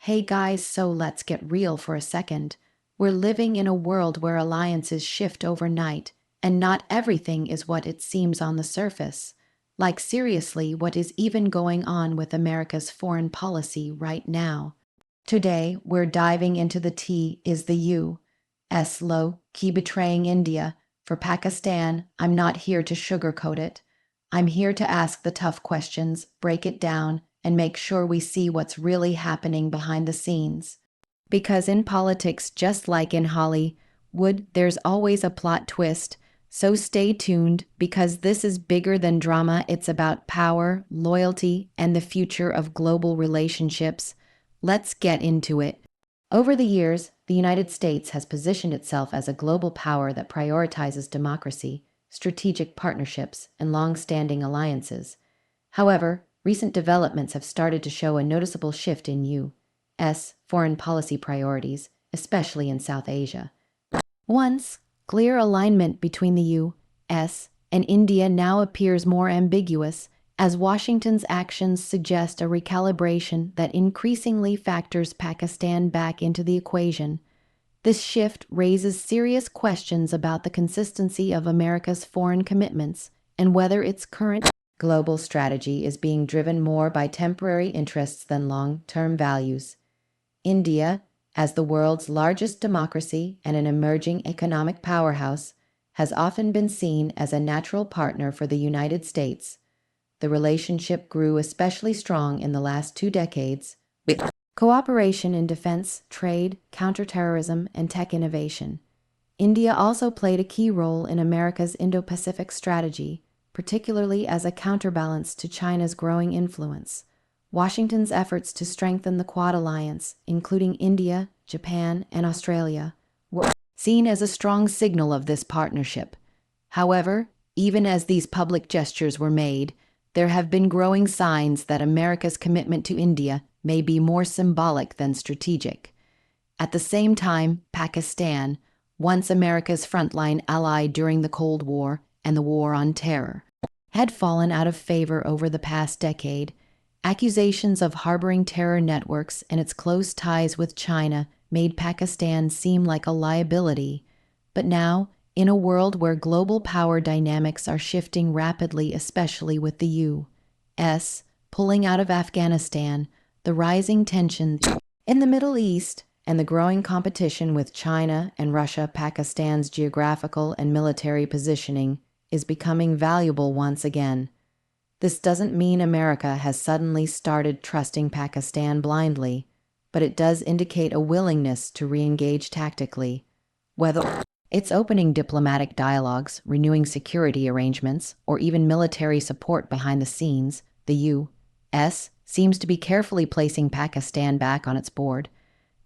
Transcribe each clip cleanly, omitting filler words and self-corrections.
Hey guys, so let's get real for a second. We're living in a world where alliances shift overnight, and not everything is what it seems on the surface. Like seriously, what is even going on with America's foreign policy right now? Today, we're diving into the T is the U.S. low-key betraying India. For Pakistan, I'm not here to sugarcoat it. I'm here to ask the tough questions, break it down, and make sure we see what's really happening behind the scenes. Because in politics, just like in Hollywood, there's always a plot twist. So stay tuned, because this is bigger than drama. It's about power, loyalty, and the future of global relationships. Let's get into it. Over the years, the United States has positioned itself as a global power that prioritizes democracy, strategic partnerships, and long-standing alliances. However, recent developments have started to show a noticeable shift in U.S. foreign policy priorities, especially in South Asia. Once clear alignment between the U.S. and India now appears more ambiguous, as Washington's actions suggest a recalibration that increasingly factors Pakistan back into the equation. This shift raises serious questions about the consistency of America's foreign commitments and whether its current global strategy is being driven more by temporary interests than long-term values. India, as the world's largest democracy and an emerging economic powerhouse, has often been seen as a natural partner for the United States. The relationship grew especially strong in the last 2 decades, with cooperation in defense, trade, counterterrorism, and tech innovation. India also played a key role in America's Indo-Pacific strategy, particularly as a counterbalance to China's growing influence. Washington's efforts to strengthen the Quad alliance, including India, Japan, and Australia, were seen as a strong signal of this partnership. However, even as these public gestures were made, there have been growing signs that America's commitment to India may be more symbolic than strategic. At the same time, Pakistan, once America's frontline ally during the Cold War and the War on Terror, had fallen out of favor over the past decade. Accusations of harboring terror networks and its close ties with China made Pakistan seem like a liability. But now, in a world where global power dynamics are shifting rapidly, especially with the U.S. pulling out of Afghanistan, the rising tensions in the Middle East, and the growing competition with China and Russia, Pakistan's geographical and military positioning is becoming valuable once again. This doesn't mean America has suddenly started trusting Pakistan blindly, but it does indicate a willingness to re-engage tactically. Whether it's opening diplomatic dialogues, renewing security arrangements, or even military support behind the scenes, the U.S. seems to be carefully placing Pakistan back on its board.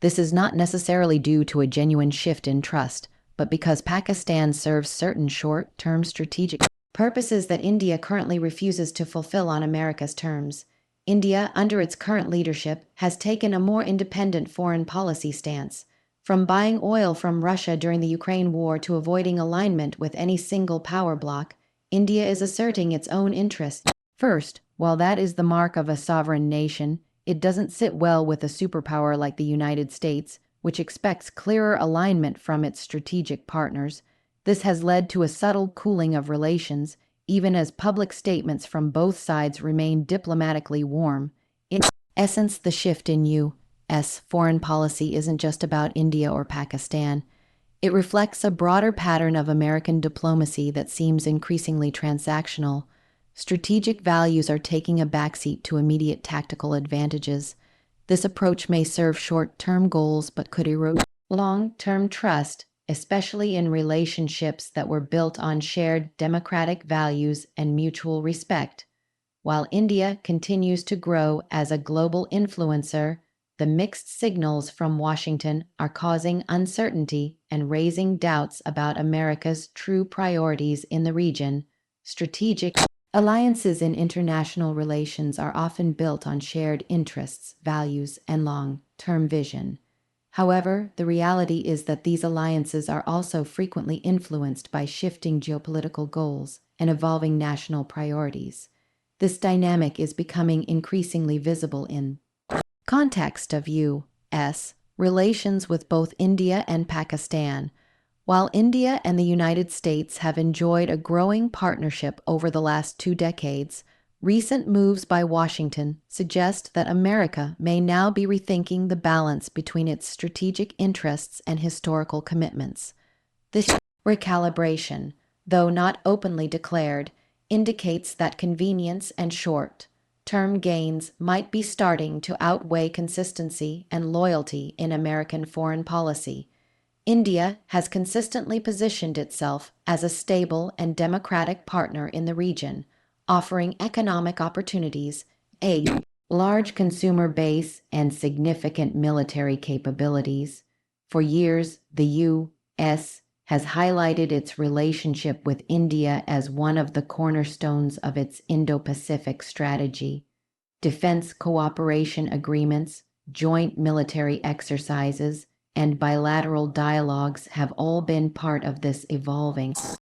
This is not necessarily due to a genuine shift in trust, but because Pakistan serves certain short-term strategic purposes that India currently refuses to fulfill on America's terms. India, under its current leadership, has taken a more independent foreign policy stance. From buying oil from Russia during the Ukraine war to avoiding alignment with any single power bloc, India is asserting its own interests. First, while that is the mark of a sovereign nation, it doesn't sit well with a superpower like the United States, which expects clearer alignment from its strategic partners. This has led to a subtle cooling of relations, even as public statements from both sides remain diplomatically warm. In essence, the shift in U.S. foreign policy isn't just about India or Pakistan. It reflects a broader pattern of American diplomacy that seems increasingly transactional. Strategic values are taking a backseat to immediate tactical advantages. This approach may serve short-term goals but could erode long-term trust, especially in relationships that were built on shared democratic values and mutual respect. While India continues to grow as a global influencer, the mixed signals from Washington are causing uncertainty and raising doubts about America's true priorities in the region. Strategic alliances in international relations are often built on shared interests, values, and long-term vision. However, the reality is that these alliances are also frequently influenced by shifting geopolitical goals and evolving national priorities. This dynamic is becoming increasingly visible in Context of U.S. relations with both India and Pakistan. While India and the United States have enjoyed a growing partnership over the last 2 decades, recent moves by Washington suggest that America may now be rethinking the balance between its strategic interests and historical commitments. This recalibration, though not openly declared, indicates that convenience and short-term gains might be starting to outweigh consistency and loyalty in American foreign policy. India has consistently positioned itself as a stable and democratic partner in the region, offering economic opportunities, a large consumer base, and significant military capabilities. For years, the U.S. has highlighted its relationship with India as one of the cornerstones of its Indo-Pacific strategy. Defense cooperation agreements, joint military exercises, and bilateral dialogues have all been part of this evolving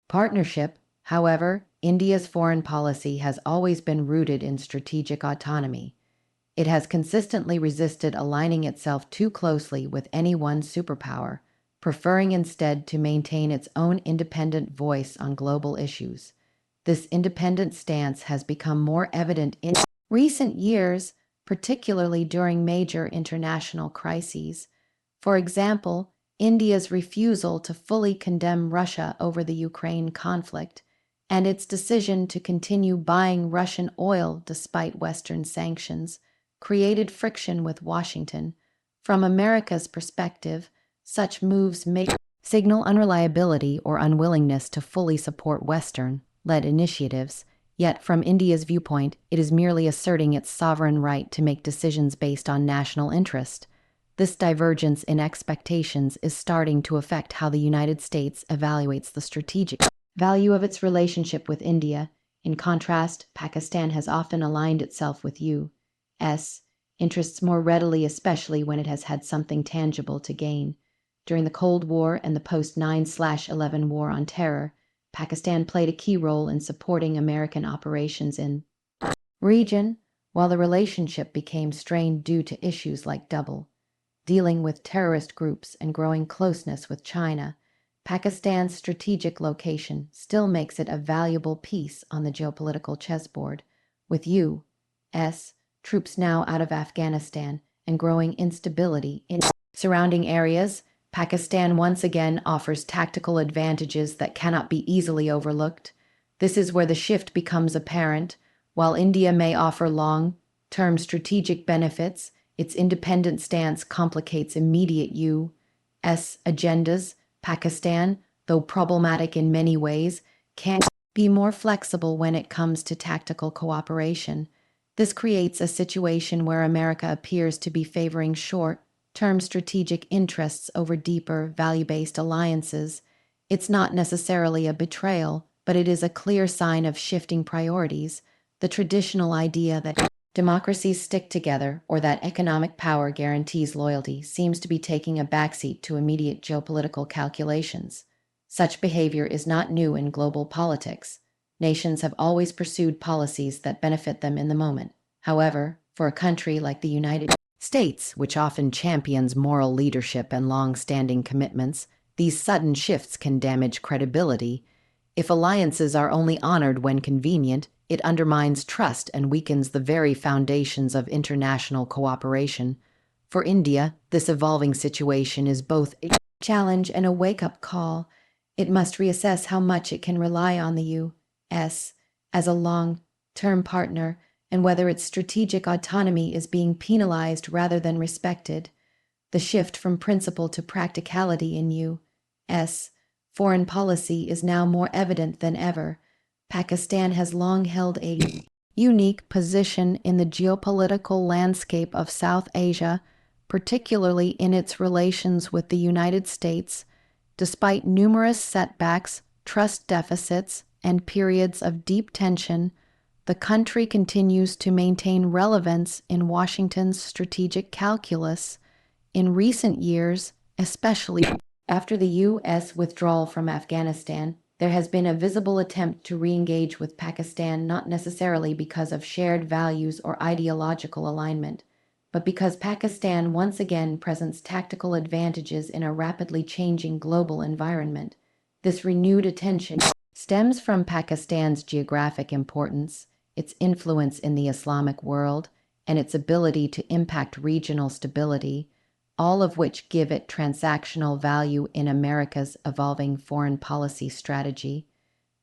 partnership. However, India's foreign policy has always been rooted in strategic autonomy. It has consistently resisted aligning itself too closely with any one superpower, preferring instead to maintain its own independent voice on global issues. This independent stance has become more evident in recent years, particularly during major international crises. For example, India's refusal to fully condemn Russia over the Ukraine conflict, and its decision to continue buying Russian oil despite Western sanctions, created friction with Washington. From America's perspective, such moves may signal unreliability or unwillingness to fully support Western-led initiatives, yet from India's viewpoint, it is merely asserting its sovereign right to make decisions based on national interest. This divergence in expectations is starting to affect how the United States evaluates the strategic value of its relationship with India. In contrast, Pakistan has often aligned itself with U.S. interests more readily, especially when it has had something tangible to gain. During the Cold War and the post-9/11 War on Terror, Pakistan played a key role in supporting American operations in the region, while the relationship became strained due to issues like dealing with terrorist groups and growing closeness with China. Pakistan's strategic location still makes it a valuable piece on the geopolitical chessboard. With U.S. troops now out of Afghanistan and growing instability in surrounding areas, Pakistan once again offers tactical advantages that cannot be easily overlooked. This is where the shift becomes apparent. While India may offer long-term strategic benefits, its independent stance complicates immediate U.S. agendas. Pakistan, though problematic in many ways, can be more flexible when it comes to tactical cooperation. This creates a situation where America appears to be favoring short-term strategic interests over deeper, value-based alliances. It's not necessarily a betrayal, but it is a clear sign of shifting priorities. The traditional idea that democracies stick together or that economic power guarantees loyalty seems to be taking a backseat to immediate geopolitical calculations. Such behavior is not new in global politics. Nations have always pursued policies that benefit them in the moment. However, for a country like the United States, which often champions moral leadership and long-standing commitments, these sudden shifts can damage credibility. If alliances are only honored when convenient, it undermines trust and weakens the very foundations of international cooperation. For India, this evolving situation is both a challenge and a wake-up call. It must reassess how much it can rely on the U.S. as a long-term partner and whether its strategic autonomy is being penalized rather than respected. The shift from principle to practicality in U.S. foreign policy is now more evident than ever. Pakistan has long held a unique position in the geopolitical landscape of South Asia, particularly in its relations with the United States. Despite numerous setbacks, trust deficits, and periods of deep tension, the country continues to maintain relevance in Washington's strategic calculus. In recent years, especially after the U.S. withdrawal from Afghanistan, there has been a visible attempt to re-engage with Pakistan, not necessarily because of shared values or ideological alignment, but because Pakistan once again presents tactical advantages in a rapidly changing global environment. This renewed attention stems from Pakistan's geographic importance, its influence in the Islamic world, and its ability to impact regional stability, all of which give it transactional value in America's evolving foreign policy strategy.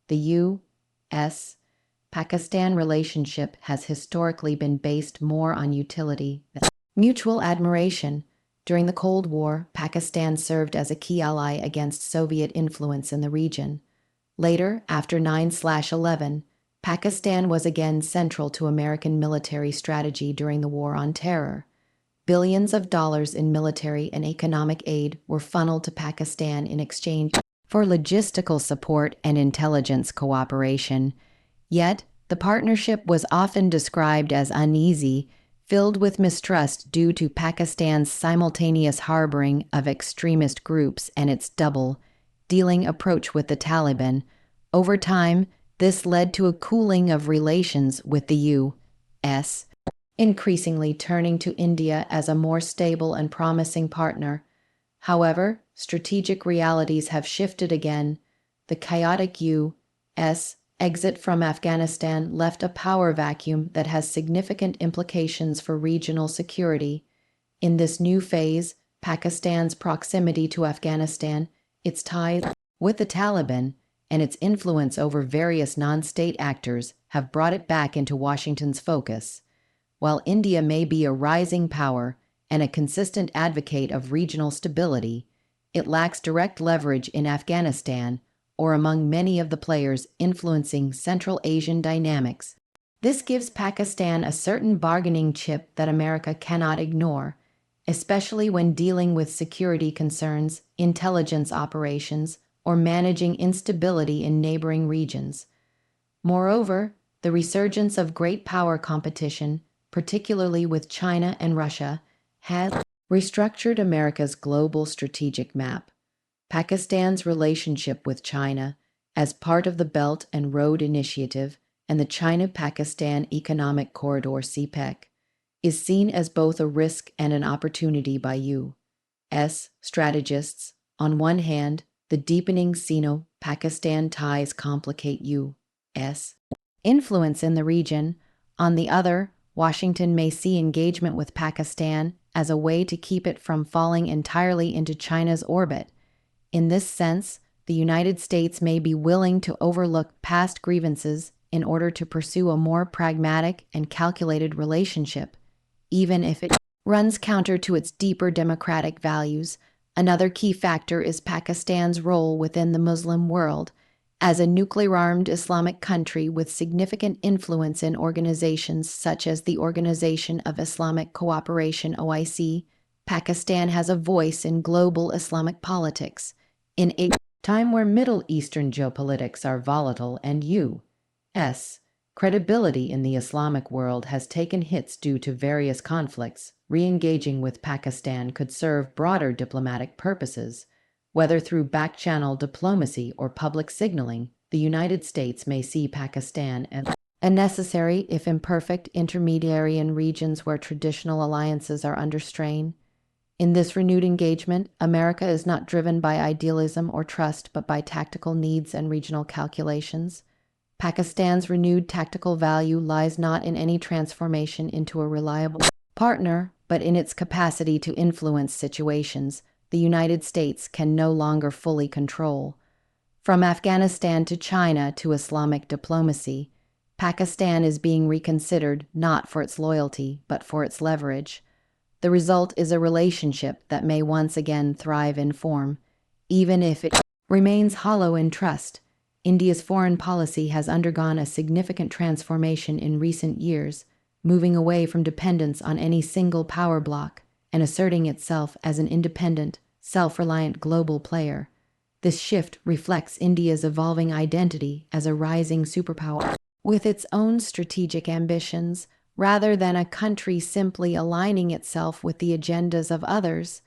The U.S. Pakistan relationship has historically been based more on utility than mutual admiration. During the Cold War, Pakistan served as a key ally against Soviet influence in the region. Later, after 9/11, Pakistan was again central to American military strategy during the War on Terror. Billions of dollars in military and economic aid were funneled to Pakistan in exchange for logistical support and intelligence cooperation. Yet, the partnership was often described as uneasy, filled with mistrust due to Pakistan's simultaneous harboring of extremist groups and its double-dealing approach with the Taliban. Over time, this led to a cooling of relations with the U.S., increasingly turning to India as a more stable and promising partner. However, strategic realities have shifted again. The chaotic U.S. exit from Afghanistan left a power vacuum that has significant implications for regional security. In this new phase, Pakistan's proximity to Afghanistan, its ties with the Taliban, and its influence over various non-state actors have brought it back into Washington's focus. While India may be a rising power and a consistent advocate of regional stability, it lacks direct leverage in Afghanistan or among many of the players influencing Central Asian dynamics. This gives Pakistan a certain bargaining chip that America cannot ignore, especially when dealing with security concerns, intelligence operations, or managing instability in neighboring regions. Moreover, the resurgence of great power competition, particularly with China and Russia, has restructured America's global strategic map. Pakistan's relationship with China, as part of the Belt and Road Initiative and the China-Pakistan Economic Corridor (CPEC), is seen as both a risk and an opportunity by U.S. strategists. On one hand, the deepening Sino-Pakistan ties complicate U.S. influence in the region. On the other, Washington may see engagement with Pakistan as a way to keep it from falling entirely into China's orbit. In this sense, the United States may be willing to overlook past grievances in order to pursue a more pragmatic and calculated relationship, even if it runs counter to its deeper democratic values. Another key factor is Pakistan's role within the Muslim world. As a nuclear-armed Islamic country with significant influence in organizations such as the Organization of Islamic Cooperation (OIC), Pakistan has a voice in global Islamic politics. In a time where Middle Eastern geopolitics are volatile and U.S. credibility in the Islamic world has taken hits due to various conflicts, re-engaging with Pakistan could serve broader diplomatic purposes. Whether through back-channel diplomacy or public signaling, the United States may see Pakistan as a necessary, if imperfect, intermediary in regions where traditional alliances are under strain. In this renewed engagement, America is not driven by idealism or trust, but by tactical needs and regional calculations. Pakistan's renewed tactical value lies not in any transformation into a reliable partner, but in its capacity to influence situations the United States can no longer fully control. From Afghanistan to China to Islamic diplomacy, Pakistan is being reconsidered not for its loyalty, but for its leverage. The result is a relationship that may once again thrive in form, even if it remains hollow in trust. India's foreign policy has undergone a significant transformation in recent years, moving away from dependence on any single power bloc and asserting itself as an independent, self-reliant global player. This shift reflects India's evolving identity as a rising superpower with its own strategic ambitions, rather than a country simply aligning itself with the agendas of others.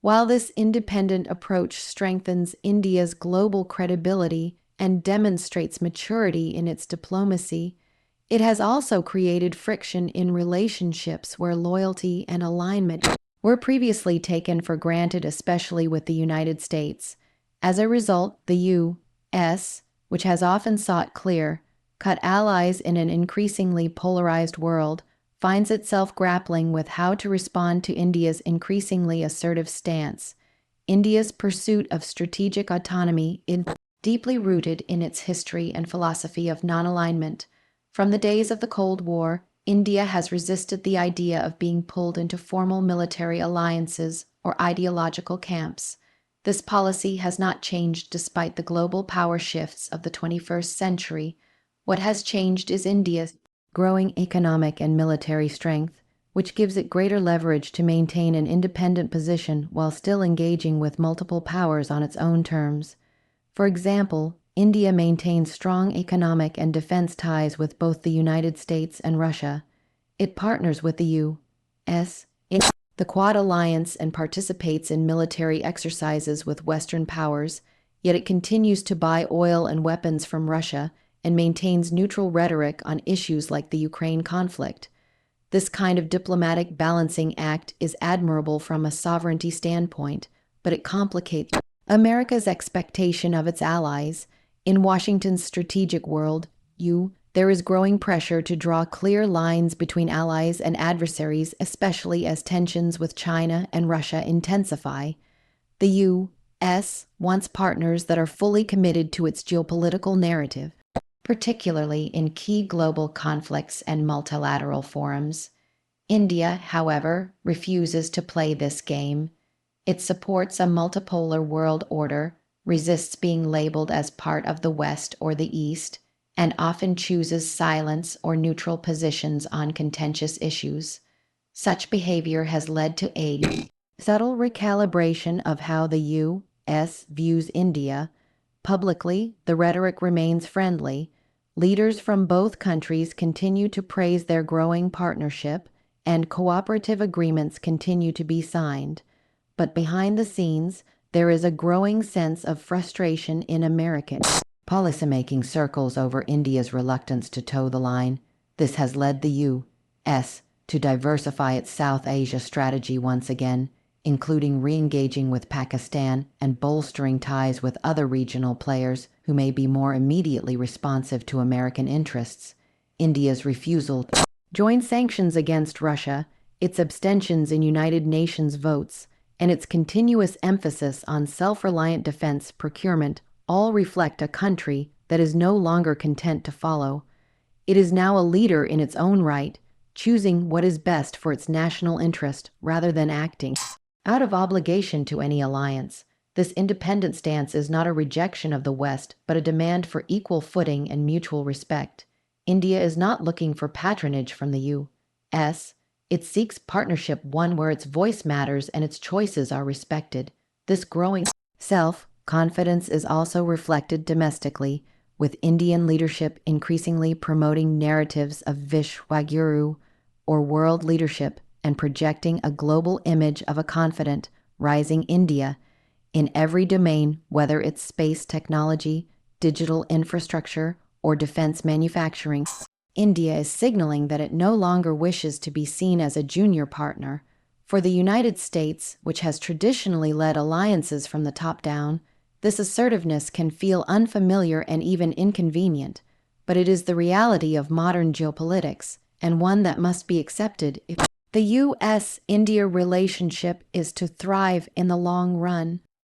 While this independent approach strengthens India's global credibility and demonstrates maturity in its diplomacy, It has also created friction in relationships where loyalty and alignment were previously taken for granted, especially with the United States. As a result, the U.S., which has often sought clear-cut allies in an increasingly polarized world, finds itself grappling with how to respond to India's increasingly assertive stance. India's pursuit of strategic autonomy is deeply rooted in its history and philosophy of non-alignment. From the days of the Cold War, India has resisted the idea of being pulled into formal military alliances or ideological camps. This policy has not changed despite the global power shifts of the 21st century. What has changed is India's growing economic and military strength, which gives it greater leverage to maintain an independent position while still engaging with multiple powers on its own terms. For example, India maintains strong economic and defense ties with both the United States and Russia. It partners with the U.S. in the Quad Alliance and participates in military exercises with Western powers, yet it continues to buy oil and weapons from Russia and maintains neutral rhetoric on issues like the Ukraine conflict. This kind of diplomatic balancing act is admirable from a sovereignty standpoint, but it complicates America's expectation of its allies. In Washington's strategic world, there is growing pressure to draw clear lines between allies and adversaries, especially as tensions with China and Russia intensify. The U.S. wants partners that are fully committed to its geopolitical narrative, particularly in key global conflicts and multilateral forums. India, however, refuses to play this game. It supports a multipolar world order, resists being labeled as part of the West or the East, and often chooses silence or neutral positions on contentious issues. Such behavior has led to a subtle recalibration of how the U.S. views India. Publicly, the rhetoric remains friendly. Leaders from both countries continue to praise their growing partnership, and cooperative agreements continue to be signed. But behind the scenes, there is a growing sense of frustration in American policymaking circles over India's reluctance to toe the line. This has led the U.S. to diversify its South Asia strategy once again, including re-engaging with Pakistan and bolstering ties with other regional players who may be more immediately responsive to American interests. India's refusal to join sanctions against Russia, its abstentions in United Nations votes, and its continuous emphasis on self-reliant defense procurement all reflect a country that is no longer content to follow. It is now a leader in its own right, choosing what is best for its national interest rather than acting out of obligation to any alliance. This independent stance is not a rejection of the West, but a demand for equal footing and mutual respect. India is not looking for patronage from the U.S. It seeks partnership, one where its voice matters and its choices are respected. This growing self-confidence is also reflected domestically, with Indian leadership increasingly promoting narratives of Vishwaguru, or world leadership, and projecting a global image of a confident, rising India in every domain, whether it's space technology, digital infrastructure, or defense manufacturing. India is signaling that it no longer wishes to be seen as a junior partner. For the United States, which has traditionally led alliances from the top down, this assertiveness can feel unfamiliar and even inconvenient, but it is the reality of modern geopolitics, and one that must be accepted if the U.S.-India relationship is to thrive in the long run.